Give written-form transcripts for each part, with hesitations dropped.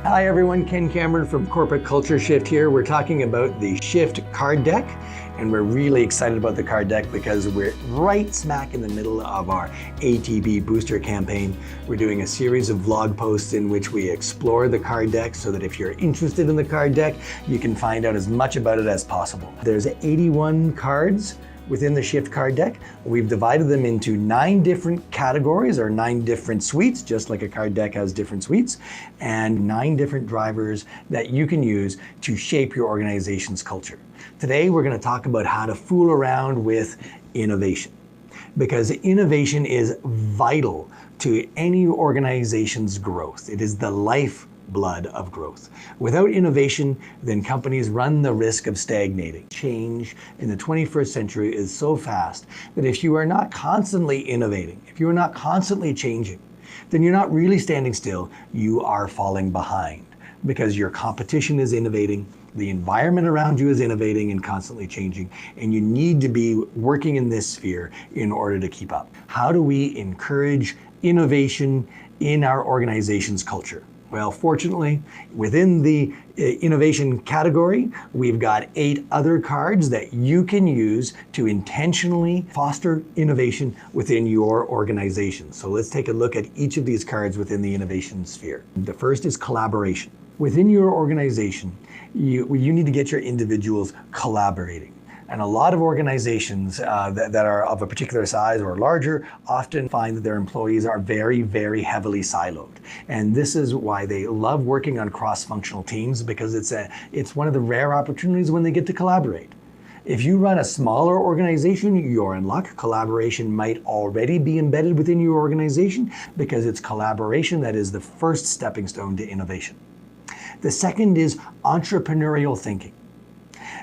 Hi everyone, Ken Cameron from Corporate Culture Shift here. We're talking about the Shift card deck, and we're really excited about the card deck because we're right smack in the middle of our ATB booster campaign. We're doing a series of vlog posts in which we explore the card deck so that if you're interested in the card deck, you can find out as much about it as possible. There's 81 cards within the Shift card deck. We've divided them into 9 different categories or 9 different suites, just like a card deck has different suites, and 9 different drivers that you can use to shape your organization's culture. Today, we're going to talk about how to fool around with innovation, because innovation is vital to any organization's growth. It is the lifeblood of growth. Without innovation, then companies run the risk of stagnating. Change in the 21st century is so fast that if you are not constantly innovating, if you are not constantly changing, then you're not really standing still, you are falling behind, because your competition is innovating, the environment around you is innovating and constantly changing, and you need to be working in this sphere in order to keep up. How do we encourage innovation in our organization's culture? Well, fortunately, within the innovation category, we've got 8 other cards that you can use to intentionally foster innovation within your organization. So let's take a look at each of these cards within the innovation sphere. The first is collaboration. Within your organization, you need to get your individuals collaborating. And a lot of organizations that are of a particular size or larger often find that their employees are very, very heavily siloed. And this is why they love working on cross-functional teams, because it's one of the rare opportunities when they get to collaborate. If you run a smaller organization, you're in luck. Collaboration might already be embedded within your organization, because it's collaboration that is the first stepping stone to innovation. The second is entrepreneurial thinking.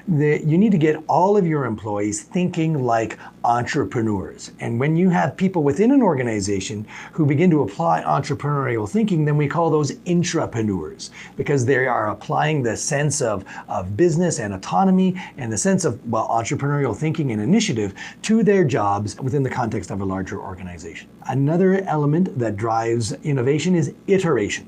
You need to get all of your employees thinking like entrepreneurs. And when you have people within an organization who begin to apply entrepreneurial thinking, then we call those intrapreneurs, because they are applying the sense of business and autonomy and the sense of, well, entrepreneurial thinking and initiative to their jobs within the context of a larger organization. Another element that drives innovation is iteration.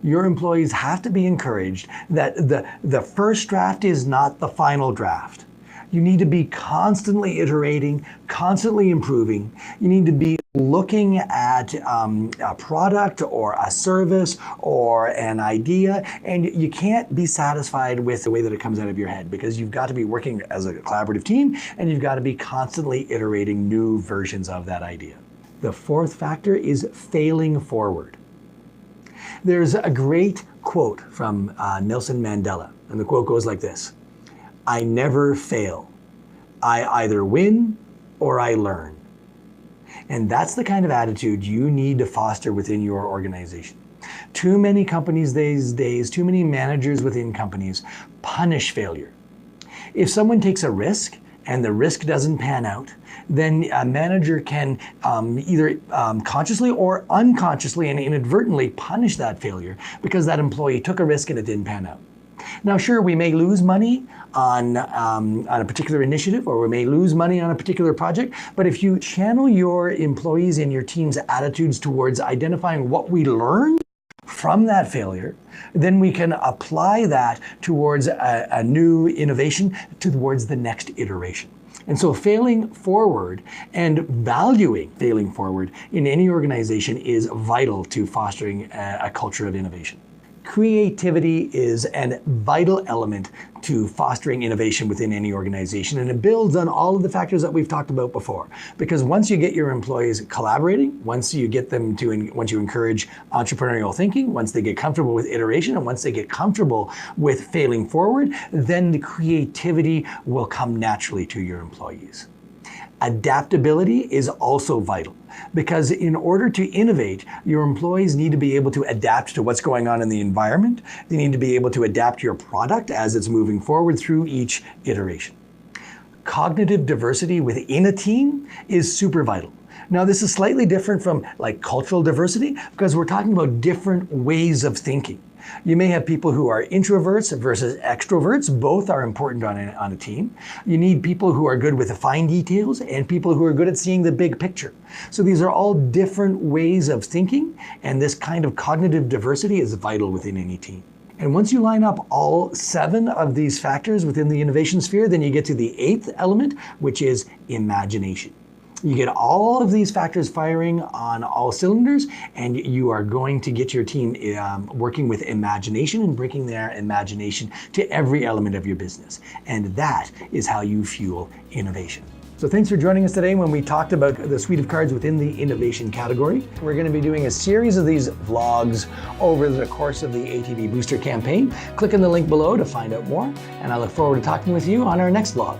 Your employees have to be encouraged that the first draft is not the final draft. You need to be constantly iterating, constantly improving. You need to be looking at a product or a service or an idea, and you can't be satisfied with the way that it comes out of your head, because you've got to be working as a collaborative team, and you've got to be constantly iterating new versions of that idea. The fourth factor is failing forward. There's a great quote from Nelson Mandela, and the quote goes like this: "I never fail. I either win or I learn." And that's the kind of attitude you need to foster within your organization. Too many companies these days, too many managers within companies punish failure. If someone takes a risk and the risk doesn't pan out, then a manager can either consciously or unconsciously and inadvertently punish that failure because that employee took a risk and it didn't pan out. Now, sure, we may lose money on a particular initiative, or we may lose money on a particular project, but if you channel your employees and your team's attitudes towards identifying what we learned from that failure, then we can apply that towards a new innovation, towards the next iteration. And so failing forward and valuing failing forward in any organization is vital to fostering a culture of innovation. Creativity is a vital element to fostering innovation within any organization, and it builds on all of the factors that we've talked about before. Because once you get your employees collaborating, once you encourage entrepreneurial thinking, once they get comfortable with iteration, and once they get comfortable with failing forward, then the creativity will come naturally to your employees. Adaptability is also vital, because in order to innovate, your employees need to be able to adapt to what's going on in the environment. They need to be able to adapt your product as it's moving forward through each iteration. Cognitive diversity within a team is super vital, Now, this is slightly different from like cultural diversity because we're talking about different ways of thinking. You may have people who are introverts versus extroverts. Both are important on a team. You need people who are good with the fine details and people who are good at seeing the big picture. So these are all different ways of thinking, and this kind of cognitive diversity is vital within any team. And once you line up all 7 of these factors within the innovation sphere, then you get to the 8th element, which is imagination. You get all of these factors firing on all cylinders, and you are going to get your team working with imagination and bringing their imagination to every element of your business. And that is how you fuel innovation. So thanks for joining us today when we talked about the suite of cards within the innovation category. We're going to be doing a series of these vlogs over the course of the ATB Booster campaign. Click on the link below to find out more, and I look forward to talking with you on our next vlog.